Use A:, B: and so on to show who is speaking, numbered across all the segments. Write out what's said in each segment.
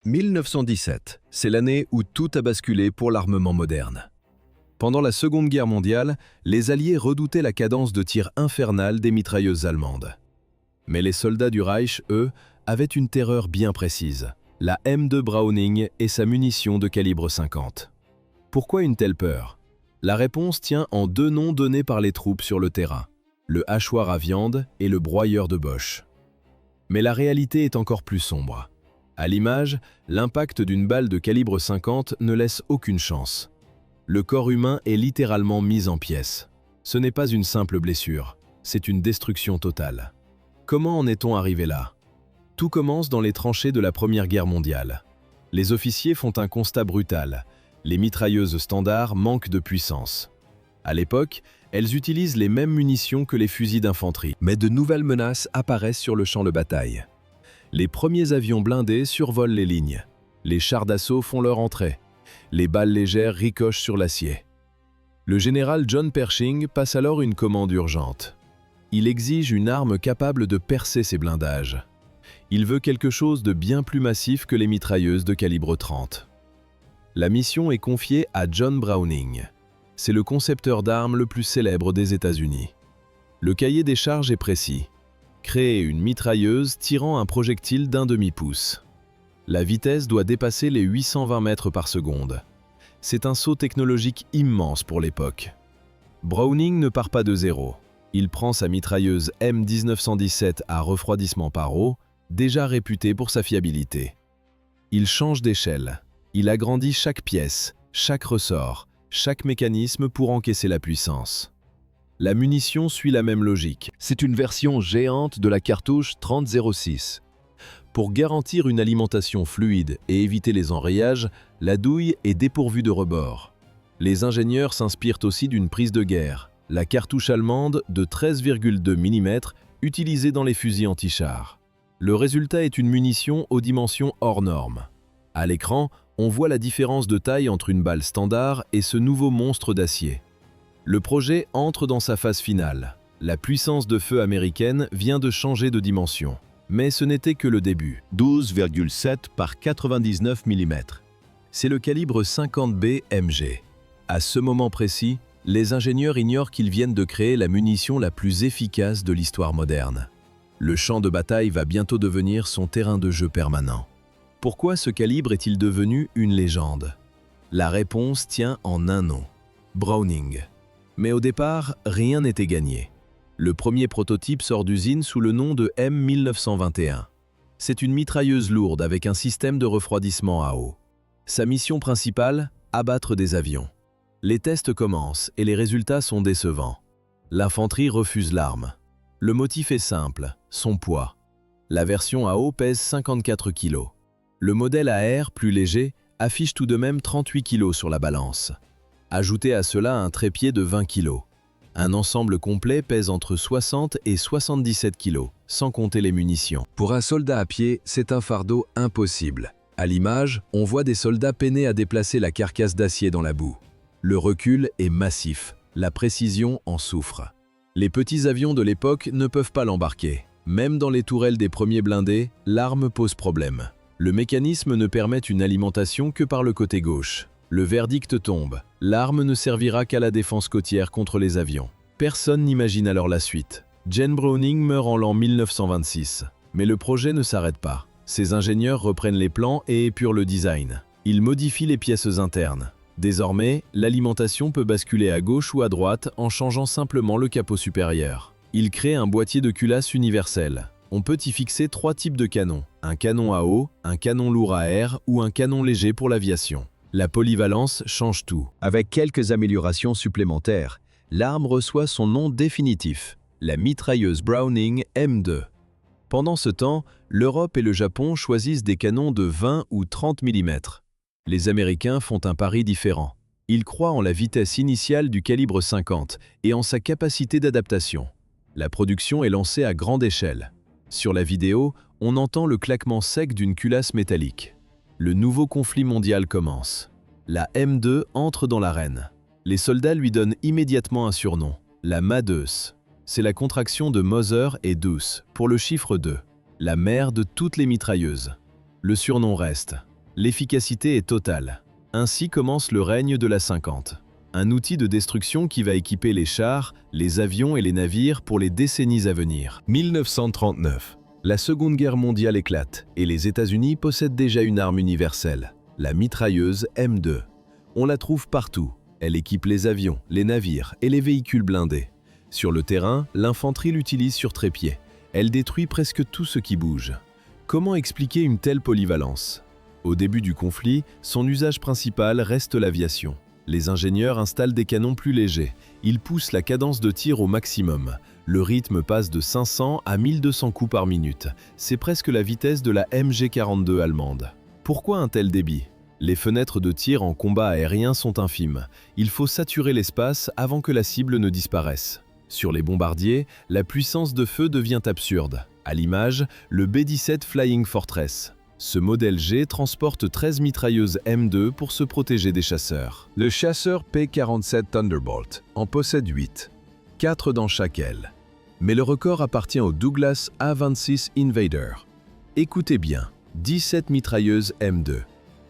A: 1917, c'est l'année où tout a basculé pour l'armement moderne. Pendant la Seconde Guerre mondiale, les Alliés redoutaient la cadence de tir infernale des mitrailleuses allemandes. Mais les soldats du Reich, eux, avaient une terreur bien précise, la M2 Browning et sa munition de calibre 50. Pourquoi une telle peur? La réponse tient en deux noms donnés par les troupes sur le terrain, le hachoir à viande et le broyeur de Bosch. Mais la réalité est encore plus sombre. À l'image, l'impact d'une balle de calibre 50 ne laisse aucune chance. Le corps humain est littéralement mis en pièces. Ce n'est pas une simple blessure, c'est une destruction totale. Comment en est-on arrivé là? Tout commence dans les tranchées de la Première Guerre mondiale. Les officiers font un constat brutal. Les mitrailleuses standards manquent de puissance. À l'époque, elles utilisent les mêmes munitions que les fusils d'infanterie. Mais de nouvelles menaces apparaissent sur le champ de bataille. Les premiers avions blindés survolent les lignes. Les chars d'assaut font leur entrée. Les balles légères ricochent sur l'acier. Le général John Pershing passe alors une commande urgente. Il exige une arme capable de percer ces blindages. Il veut quelque chose de bien plus massif que les mitrailleuses de calibre 30. La mission est confiée à John Browning. C'est le concepteur d'armes le plus célèbre des États-Unis. Le cahier des charges est précis. Créer une mitrailleuse tirant un projectile d'un demi-pouce. La vitesse doit dépasser les 820 mètres par seconde. C'est un saut technologique immense pour l'époque. Browning ne part pas de zéro. Il prend sa mitrailleuse M1917 à refroidissement par eau, déjà réputée pour sa fiabilité. Il change d'échelle. Il agrandit chaque pièce, chaque ressort, chaque mécanisme pour encaisser la puissance. La munition suit la même logique. C'est une version géante de la cartouche 30-06. Pour garantir une alimentation fluide et éviter les enrayages, la douille est dépourvue de rebord. Les ingénieurs s'inspirent aussi d'une prise de guerre, la cartouche allemande de 13,2 mm utilisée dans les fusils anti-chars. Le résultat est une munition aux dimensions hors normes. À l'écran, on voit la différence de taille entre une balle standard et ce nouveau monstre d'acier. Le projet entre dans sa phase finale. La puissance de feu américaine vient de changer de dimension. Mais ce n'était que le début. 12,7 par 99 mm. C'est le calibre 50B MG. À ce moment précis, les ingénieurs ignorent qu'ils viennent de créer la munition la plus efficace de l'histoire moderne. Le champ de bataille va bientôt devenir son terrain de jeu permanent. Pourquoi ce calibre est-il devenu une légende? La réponse tient en un nom, Browning. Mais au départ, rien n'était gagné. Le premier prototype sort d'usine sous le nom de M1921. C'est une mitrailleuse lourde avec un système de refroidissement à eau. Sa mission principale, abattre des avions. Les tests commencent et les résultats sont décevants. L'infanterie refuse l'arme. Le motif est simple, son poids. La version à eau pèse 54 kg. Le modèle à air, plus léger, affiche tout de même 38 kg sur la balance. Ajoutez à cela un trépied de 20 kg. Un ensemble complet pèse entre 60 et 77 kg, sans compter les munitions. Pour un soldat à pied, c'est un fardeau impossible. À l'image, on voit des soldats peiner à déplacer la carcasse d'acier dans la boue. Le recul est massif, la précision en souffre. Les petits avions de l'époque ne peuvent pas l'embarquer. Même dans les tourelles des premiers blindés, l'arme pose problème. Le mécanisme ne permet une alimentation que par le côté gauche. Le verdict tombe. L'arme ne servira qu'à la défense côtière contre les avions. Personne n'imagine alors la suite. John Browning meurt en l'an 1926. Mais le projet ne s'arrête pas. Ses ingénieurs reprennent les plans et épurent le design. Ils modifient les pièces internes. Désormais, l'alimentation peut basculer à gauche ou à droite en changeant simplement le capot supérieur. Ils créent un boîtier de culasse universel. On peut y fixer 3 types de canons. Un canon à eau, un canon lourd à air ou un canon léger pour l'aviation. La polyvalence change tout. Avec quelques améliorations supplémentaires, l'arme reçoit son nom définitif, la mitrailleuse Browning M2. Pendant ce temps, l'Europe et le Japon choisissent des canons de 20 ou 30 mm. Les Américains font un pari différent. Ils croient en la vitesse initiale du calibre 50 et en sa capacité d'adaptation. La production est lancée à grande échelle. Sur la vidéo, on entend le claquement sec d'une culasse métallique. Le nouveau conflit mondial commence. La M2 entre dans l'arène. Les soldats lui donnent immédiatement un surnom, la Madeuse. C'est la contraction de Mother et Douce, pour le chiffre 2. La mère de toutes les mitrailleuses. Le surnom reste. L'efficacité est totale. Ainsi commence le règne de la 50. Un outil de destruction qui va équiper les chars, les avions et les navires pour les décennies à venir. 1939. La Seconde Guerre mondiale éclate et les États-Unis possèdent déjà une arme universelle, la mitrailleuse M2. On la trouve partout. Elle équipe les avions, les navires et les véhicules blindés. Sur le terrain, l'infanterie l'utilise sur trépied. Elle détruit presque tout ce qui bouge. Comment expliquer une telle polyvalence? Au début du conflit, son usage principal reste l'aviation. Les ingénieurs installent des canons plus légers. Ils poussent la cadence de tir au maximum. Le rythme passe de 500 à 1200 coups par minute. C'est presque la vitesse de la MG42 allemande. Pourquoi un tel débit? Les fenêtres de tir en combat aérien sont infimes. Il faut saturer l'espace avant que la cible ne disparaisse. Sur les bombardiers, la puissance de feu devient absurde. À l'image, le B-17 Flying Fortress. Ce modèle G transporte 13 mitrailleuses M2 pour se protéger des chasseurs. Le chasseur P-47 Thunderbolt en possède 8, 4 dans chaque aile. Mais le record appartient au Douglas A-26 Invader. Écoutez bien, 17 mitrailleuses M2,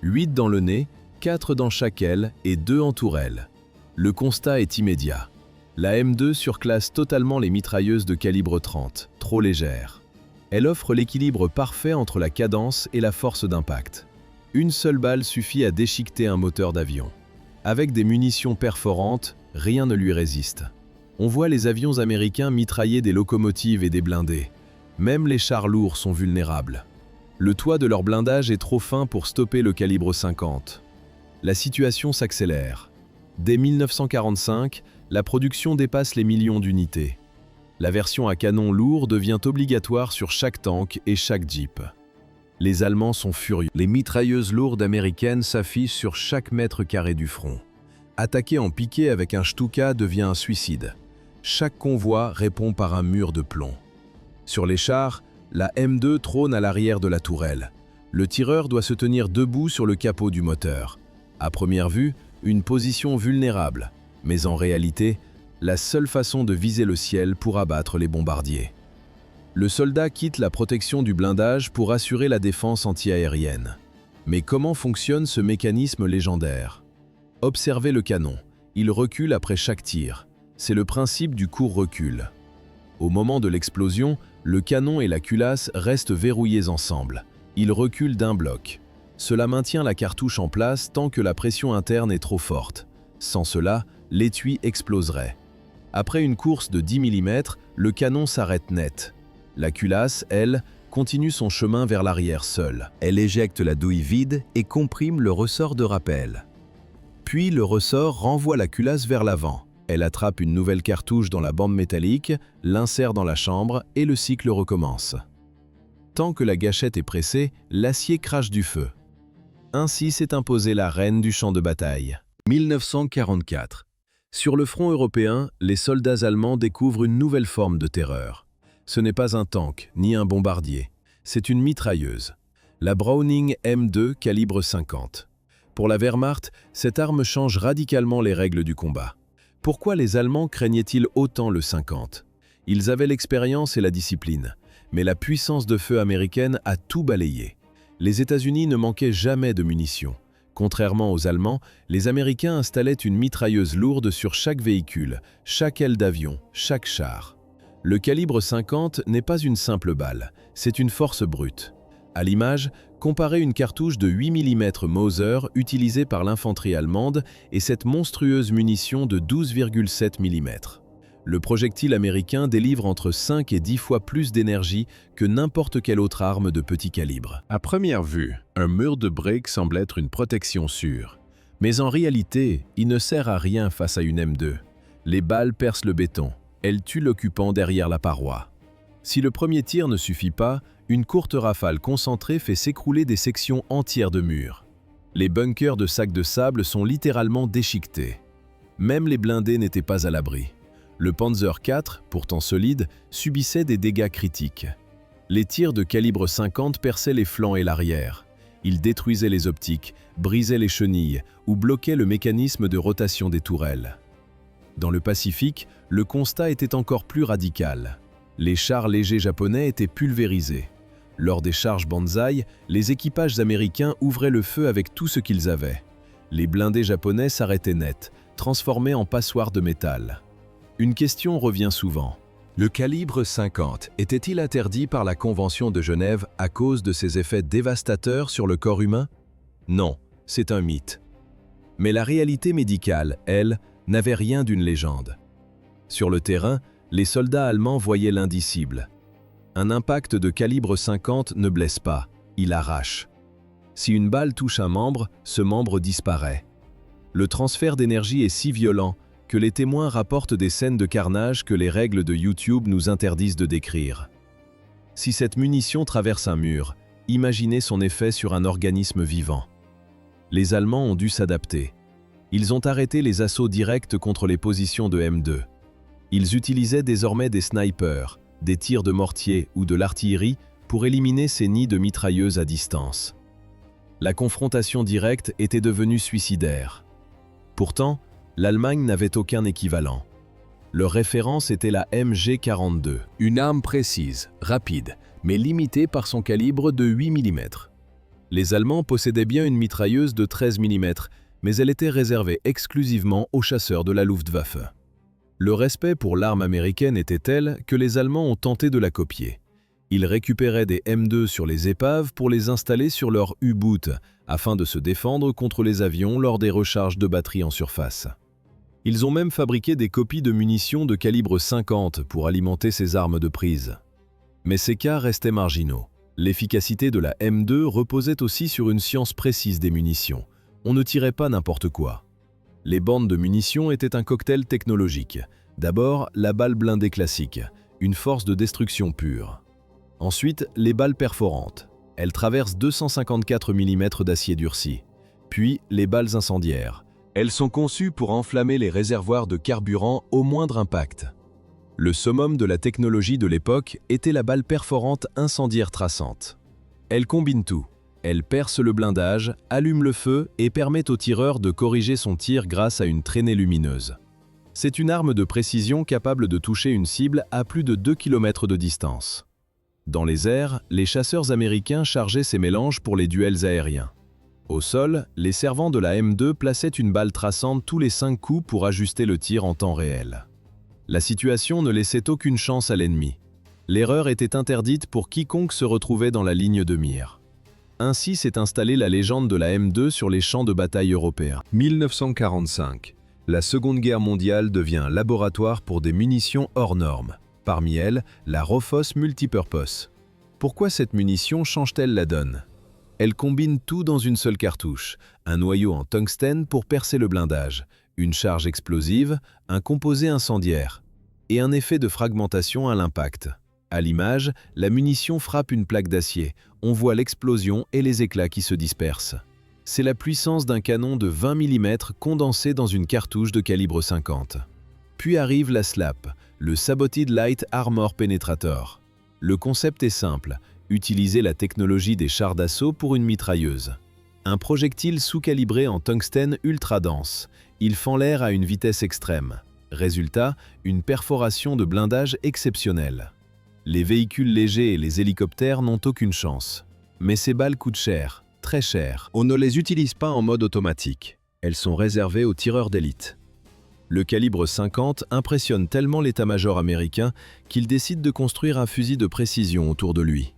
A: 8 dans le nez, 4 dans chaque aile et 2 en tourelle. Le constat est immédiat. La M2 surclasse totalement les mitrailleuses de calibre 30, trop légères. Elle offre l'équilibre parfait entre la cadence et la force d'impact. Une seule balle suffit à déchiqueter un moteur d'avion. Avec des munitions perforantes, rien ne lui résiste. On voit les avions américains mitrailler des locomotives et des blindés. Même les chars lourds sont vulnérables. Le toit de leur blindage est trop fin pour stopper le calibre 50. La situation s'accélère. Dès 1945, la production dépasse les millions d'unités. La version à canon lourd devient obligatoire sur chaque tank et chaque Jeep. Les Allemands sont furieux. Les mitrailleuses lourdes américaines s'affichent sur chaque mètre carré du front. Attaquer en piqué avec un Stuka devient un suicide. Chaque convoi répond par un mur de plomb. Sur les chars, la M2 trône à l'arrière de la tourelle. Le tireur doit se tenir debout sur le capot du moteur. À première vue, une position vulnérable, mais en réalité, la seule façon de viser le ciel pour abattre les bombardiers. Le soldat quitte la protection du blindage pour assurer la défense anti-aérienne. Mais comment fonctionne ce mécanisme légendaire? Observez le canon. Il recule après chaque tir. C'est le principe du court recul. Au moment de l'explosion, le canon et la culasse restent verrouillés ensemble. Ils reculent d'un bloc. Cela maintient la cartouche en place tant que la pression interne est trop forte. Sans cela, l'étui exploserait. Après une course de 10 mm, le canon s'arrête net. La culasse, elle, continue son chemin vers l'arrière seule. Elle éjecte la douille vide et comprime le ressort de rappel. Puis le ressort renvoie la culasse vers l'avant. Elle attrape une nouvelle cartouche dans la bande métallique, l'insère dans la chambre et le cycle recommence. Tant que la gâchette est pressée, l'acier crache du feu. Ainsi s'est imposée la reine du champ de bataille. 1944. Sur le front européen, les soldats allemands découvrent une nouvelle forme de terreur. Ce n'est pas un tank, ni un bombardier. C'est une mitrailleuse. La Browning M2 calibre 50. Pour la Wehrmacht, cette arme change radicalement les règles du combat. Pourquoi les Allemands craignaient-ils autant le 50? Ils avaient l'expérience et la discipline. Mais la puissance de feu américaine a tout balayé. Les États-Unis ne manquaient jamais de munitions. Contrairement aux Allemands, les Américains installaient une mitrailleuse lourde sur chaque véhicule, chaque aile d'avion, chaque char. Le calibre 50 n'est pas une simple balle, c'est une force brute. À l'image, comparez une cartouche de 8 mm Mauser utilisée par l'infanterie allemande et cette monstrueuse munition de 12,7 mm. Le projectile américain délivre entre 5 et 10 fois plus d'énergie que n'importe quelle autre arme de petit calibre. À première vue, un mur de briques semble être une protection sûre. Mais en réalité, il ne sert à rien face à une M2. Les balles percent le béton. Elles tuent l'occupant derrière la paroi. Si le premier tir ne suffit pas, une courte rafale concentrée fait s'écrouler des sections entières de murs. Les bunkers de sacs de sable sont littéralement déchiquetés. Même les blindés n'étaient pas à l'abri. Le Panzer IV, pourtant solide, subissait des dégâts critiques. Les tirs de calibre 50 perçaient les flancs et l'arrière. Ils détruisaient les optiques, brisaient les chenilles ou bloquaient le mécanisme de rotation des tourelles. Dans le Pacifique, le constat était encore plus radical. Les chars légers japonais étaient pulvérisés. Lors des charges Banzai, les équipages américains ouvraient le feu avec tout ce qu'ils avaient. Les blindés japonais s'arrêtaient net, transformés en passoires de métal. Une question revient souvent. Le calibre 50 était-il interdit par la Convention de Genève à cause de ses effets dévastateurs sur le corps humain? Non, c'est un mythe. Mais la réalité médicale, elle, n'avait rien d'une légende. Sur le terrain, les soldats allemands voyaient l'indicible. Un impact de calibre 50 ne blesse pas, il arrache. Si une balle touche un membre, ce membre disparaît. Le transfert d'énergie est si violent que les témoins rapportent des scènes de carnage que les règles de YouTube nous interdisent de décrire. Si cette munition traverse un mur, imaginez son effet sur un organisme vivant. Les Allemands ont dû s'adapter. Ils ont arrêté les assauts directs contre les positions de M2. Ils utilisaient désormais des snipers, des tirs de mortier ou de l'artillerie pour éliminer ces nids de mitrailleuses à distance. La confrontation directe était devenue suicidaire. Pourtant, l'Allemagne n'avait aucun équivalent. Leur référence était la MG42, une arme précise, rapide, mais limitée par son calibre de 8 mm. Les Allemands possédaient bien une mitrailleuse de 13 mm, mais elle était réservée exclusivement aux chasseurs de la Luftwaffe. Le respect pour l'arme américaine était tel que les Allemands ont tenté de la copier. Ils récupéraient des M2 sur les épaves pour les installer sur leur U-boot, afin de se défendre contre les avions lors des recharges de batterie en surface. Ils ont même fabriqué des copies de munitions de calibre 50 pour alimenter ces armes de prise. Mais ces cas restaient marginaux. L'efficacité de la M2 reposait aussi sur une science précise des munitions. On ne tirait pas n'importe quoi. Les bandes de munitions étaient un cocktail technologique. D'abord, la balle blindée classique, une force de destruction pure. Ensuite, les balles perforantes. Elles traversent 254 mm d'acier durci. Puis, les balles incendiaires. Elles sont conçues pour enflammer les réservoirs de carburant au moindre impact. Le summum de la technologie de l'époque était la balle perforante incendiaire traçante. Elle combine tout. Elle perce le blindage, allume le feu et permet au tireur de corriger son tir grâce à une traînée lumineuse. C'est une arme de précision capable de toucher une cible à plus de 2 km de distance. Dans les airs, les chasseurs américains chargeaient ces mélanges pour les duels aériens. Au sol, les servants de la M2 plaçaient une balle traçante tous les 5 coups pour ajuster le tir en temps réel. La situation ne laissait aucune chance à l'ennemi. L'erreur était interdite pour quiconque se retrouvait dans la ligne de mire. Ainsi s'est installée la légende de la M2 sur les champs de bataille européens. 1945. La Seconde Guerre mondiale devient un laboratoire pour des munitions hors normes. Parmi elles, la Raufoss Multipurpose. Pourquoi cette munition change-t-elle la donne? Elle combine tout dans une seule cartouche, un noyau en tungstène pour percer le blindage, une charge explosive, un composé incendiaire, et un effet de fragmentation à l'impact. À l'image, la munition frappe une plaque d'acier, on voit l'explosion et les éclats qui se dispersent. C'est la puissance d'un canon de 20 mm condensé dans une cartouche de calibre 50. Puis arrive la SLAP, le Saboted Light Armor Penetrator. Le concept est simple, utiliser la technologie des chars d'assaut pour une mitrailleuse. Un projectile sous-calibré en tungstène ultra dense. Il fend l'air à une vitesse extrême. Résultat, une perforation de blindage exceptionnelle. Les véhicules légers et les hélicoptères n'ont aucune chance. Mais ces balles coûtent cher, très cher. On ne les utilise pas en mode automatique. Elles sont réservées aux tireurs d'élite. Le calibre 50 impressionne tellement l'état-major américain qu'il décide de construire un fusil de précision autour de lui.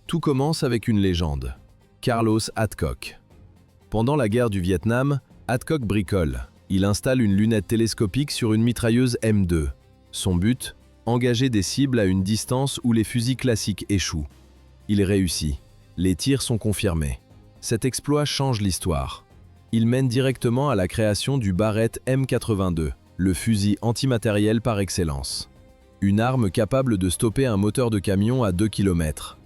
A: Tout commence avec une légende, Carlos Adcock. Pendant la guerre du Vietnam, Adcock bricole. Il installe une lunette télescopique sur une mitrailleuse M2. Son but, engager des cibles à une distance où les fusils classiques échouent. Il réussit. Les tirs sont confirmés. Cet exploit change l'histoire. Il mène directement à la création du Barrett M82, le fusil antimatériel par excellence. Une arme capable de stopper un moteur de camion à 2 km.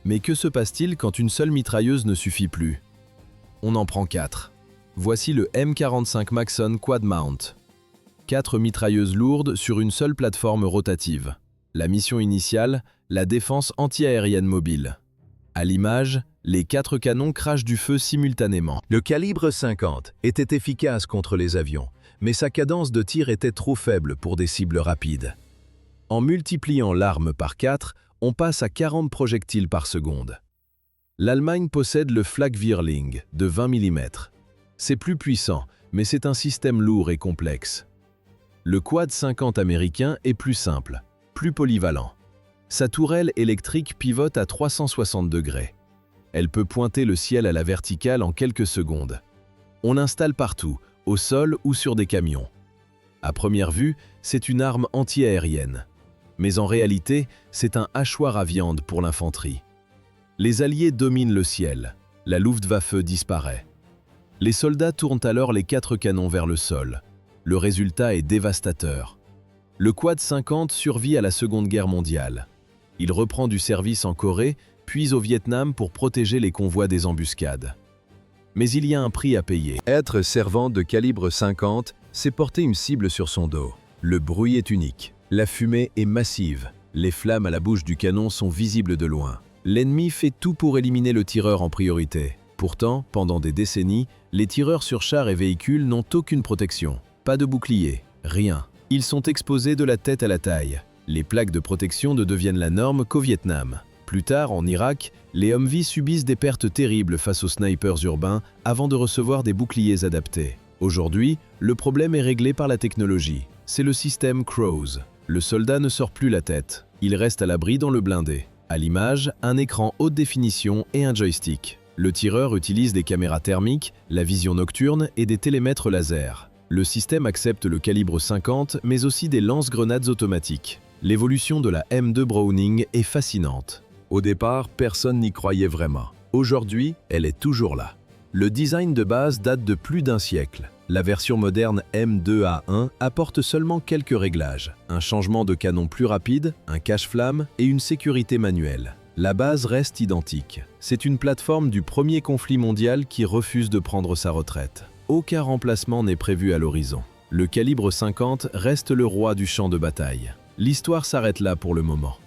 A: Mais que se passe-t-il quand une seule mitrailleuse ne suffit plus? On en prend 4. Voici le M45 Maxon Quad Mount. 4 mitrailleuses lourdes sur une seule plateforme rotative. La mission initiale, la défense anti-aérienne mobile. À l'image, les 4 canons crachent du feu simultanément. Le calibre 50 était efficace contre les avions, mais sa cadence de tir était trop faible pour des cibles rapides. En multipliant l'arme par 4, on passe à 40 projectiles par seconde. L'Allemagne possède le Flak-Vierling de 20 mm. C'est plus puissant, mais c'est un système lourd et complexe. Le Quad 50 américain est plus simple, plus polyvalent. Sa tourelle électrique pivote à 360 degrés. Elle peut pointer le ciel à la verticale en quelques secondes. On l'installe partout, au sol ou sur des camions. À première vue, c'est une arme anti-aérienne. Mais en réalité, c'est un hachoir à viande pour l'infanterie. Les Alliés dominent le ciel. La Luftwaffe disparaît. Les soldats tournent alors les 4 canons vers le sol. Le résultat est dévastateur. Le Quad 50 survit à la Seconde Guerre mondiale. Il reprend du service en Corée, puis au Vietnam pour protéger les convois des embuscades. Mais il y a un prix à payer. Être servant de calibre 50, c'est porter une cible sur son dos. Le bruit est unique. La fumée est massive. Les flammes à la bouche du canon sont visibles de loin. L'ennemi fait tout pour éliminer le tireur en priorité. Pourtant, pendant des décennies, les tireurs sur chars et véhicules n'ont aucune protection. Pas de bouclier, rien. Ils sont exposés de la tête à la taille. Les plaques de protection ne deviennent la norme qu'au Vietnam. Plus tard, en Irak, les Humvee subissent des pertes terribles face aux snipers urbains avant de recevoir des boucliers adaptés. Aujourd'hui, le problème est réglé par la technologie. C'est le système CROWS. Le soldat ne sort plus la tête. Il reste à l'abri dans le blindé. À l'image, un écran haute définition et un joystick. Le tireur utilise des caméras thermiques, la vision nocturne et des télémètres laser. Le système accepte le calibre 50, mais aussi des lance-grenades automatiques. L'évolution de la M2 Browning est fascinante. Au départ, personne n'y croyait vraiment. Aujourd'hui, elle est toujours là. Le design de base date de plus d'un siècle. La version moderne M2A1 apporte seulement quelques réglages, un changement de canon plus rapide, un cache-flamme et une sécurité manuelle. La base reste identique. C'est une plateforme du premier conflit mondial qui refuse de prendre sa retraite. Aucun remplacement n'est prévu à l'horizon. Le calibre 50 reste le roi du champ de bataille. L'histoire s'arrête là pour le moment.